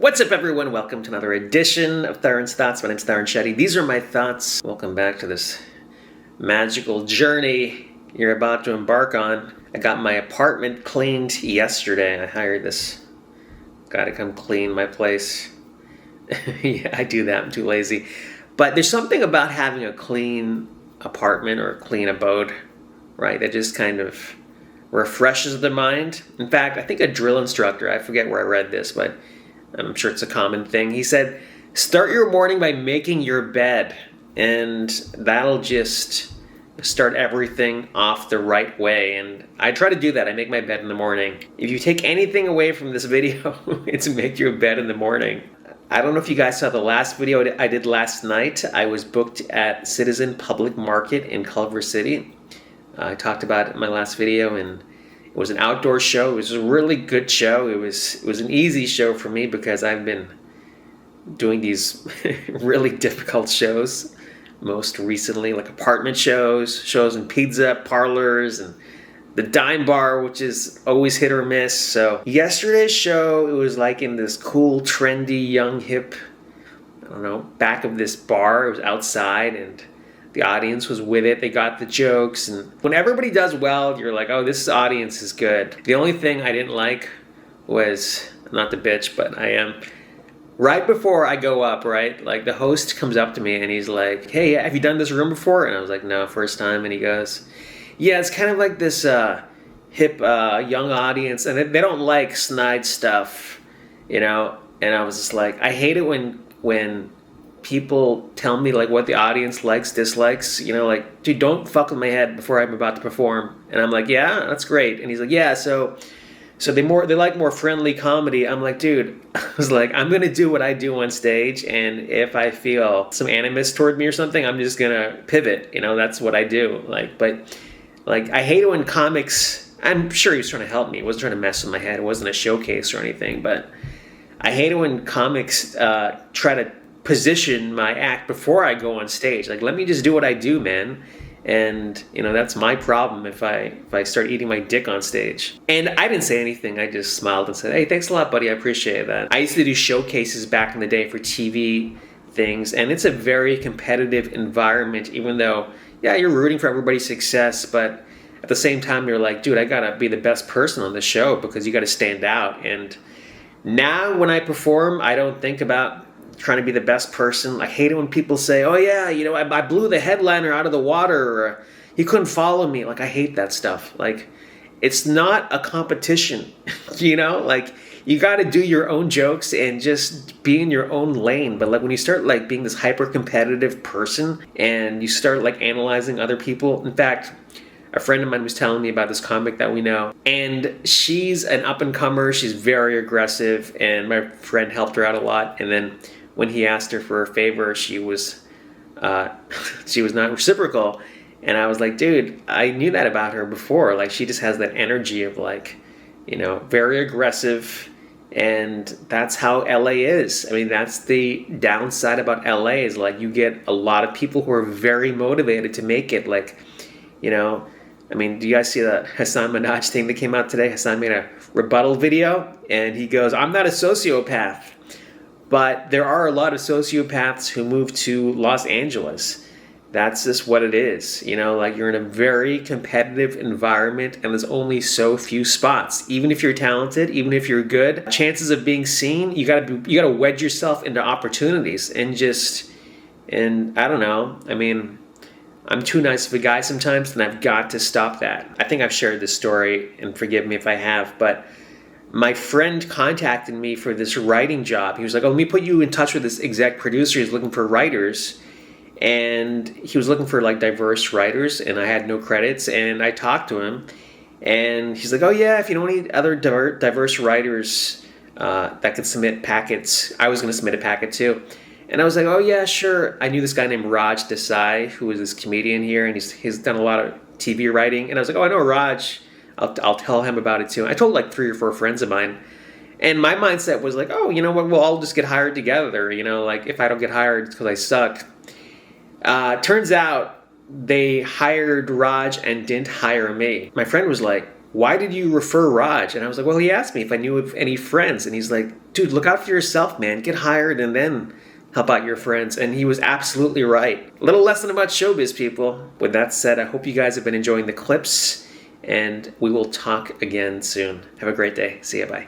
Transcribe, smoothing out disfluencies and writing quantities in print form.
What's up, everyone? Welcome to another edition of Tarun's Thoughts. My name's Tarun Shetty. These are my thoughts. Welcome back to this magical journey you're about to embark on. I got my apartment cleaned yesterday. I hired this guy to come clean my place. Yeah, I do that. I'm too lazy. But there's something about having a clean apartment or a clean abode, right, that just kind of refreshes the mind. In fact, I think a drill instructor, I forget where I read this, but I'm sure it's a common thing. He said, start your morning by making your bed, and that'll just start everything off the right way. And I try to do that. I make my bed in the morning. If you take anything away from this video, it's make your bed in the morning. I don't know if you guys saw the last video I did last night. I was booked at Citizen Public Market in Culver City. I talked about it in my last video, and it was an outdoor show. It was a really good show. It was an easy show for me because I've been doing these really difficult shows most recently, like apartment shows in pizza parlors, and the dime bar, which is always hit or miss. So yesterday's show, it was like in this cool, trendy, young, hip, I don't know, back of this bar. It was outside, and the audience was with it. They got the jokes. And when everybody does well, you're like, oh, this audience is good. The only thing I didn't like was, not to bitch, but I am, right before I go up, right, like the host comes up to me and he's like, hey, have you done this room before? And I was like, no, first time. And he goes, yeah, it's kind of like this hip young audience, and they don't like snide stuff, you know? And I was just like, I hate it when people tell me like what the audience likes, dislikes, you know, like, dude, don't fuck with my head before I'm about to perform. And I'm like, yeah, that's great. And he's like, yeah, so they like more friendly comedy. I'm like, dude, I was like, I'm gonna do what I do on stage, and if I feel some animus toward me or something, I'm just gonna pivot, you know, that's what I do. But I hate it when comics, I'm sure he was trying to help me, he wasn't trying to mess with my head, it wasn't a showcase or anything, but I hate it when comics try to position my act before I go on stage. Like, let me just do what I do, man. And, you know, that's my problem if I start eating my dick on stage. And I didn't say anything. I just smiled and said, hey, thanks a lot, buddy. I appreciate that. I used to do showcases back in the day for TV things, and it's a very competitive environment, even though, yeah, you're rooting for everybody's success, but at the same time, you're like, dude, I gotta be the best person on the show because you gotta stand out. And now when I perform, I don't think about trying to be the best person. I hate it when people say, oh yeah, you know, I blew the headliner out of the water, or he couldn't follow me. Like, I hate that stuff. Like, it's not a competition, you know? Like, you got to do your own jokes and just be in your own lane. But like, when you start like being this hyper competitive person and you start like analyzing other people, in fact, a friend of mine was telling me about this comic that we know, and she's an up-and-comer. She's very aggressive, and my friend helped her out a lot. And then when he asked her for a favor, she was not reciprocal. And I was like, dude, I knew that about her before. Like, she just has that energy of like, you know, very aggressive, and that's how LA is. I mean, that's the downside about LA is like you get a lot of people who are very motivated to make it. Like, you know, I mean, do you guys see the Hassan Minhaj thing that came out today? Hassan made a rebuttal video, and he goes, I'm not a sociopath. But there are a lot of sociopaths who move to Los Angeles. That's just what it is. You know, like, you're in a very competitive environment, and there's only so few spots. Even if you're talented, even if you're good, chances of being seen, you gotta wedge yourself into opportunities and I don't know. I mean, I'm too nice of a guy sometimes, and I've got to stop that. I think I've shared this story, and forgive me if I have, but my friend contacted me for this writing job. He was like, oh, let me put you in touch with this exec producer. He's looking for writers. And he was looking for like diverse writers, and I had no credits. And I talked to him, and he's like, oh yeah, if you know any other diverse writers that could submit packets, I was going to submit a packet too. And I was like, oh yeah, sure. I knew this guy named Raj Desai, who is this comedian here, and he's done a lot of TV writing. And I was like, oh, I know Raj. I'll tell him about it too. I told like 3 or 4 friends of mine, and my mindset was like, oh, you know what, we'll all just get hired together. You know, like, if I don't get hired, it's because I suck. Turns out they hired Raj and didn't hire me. My friend was like, why did you refer Raj? And I was like, well, he asked me if I knew of any friends. And he's like, dude, look out for yourself, man. Get hired and then help out your friends. And he was absolutely right. A little lesson about showbiz, people. With that said, I hope you guys have been enjoying the clips, and we will talk again soon. Have a great day. See ya. Bye.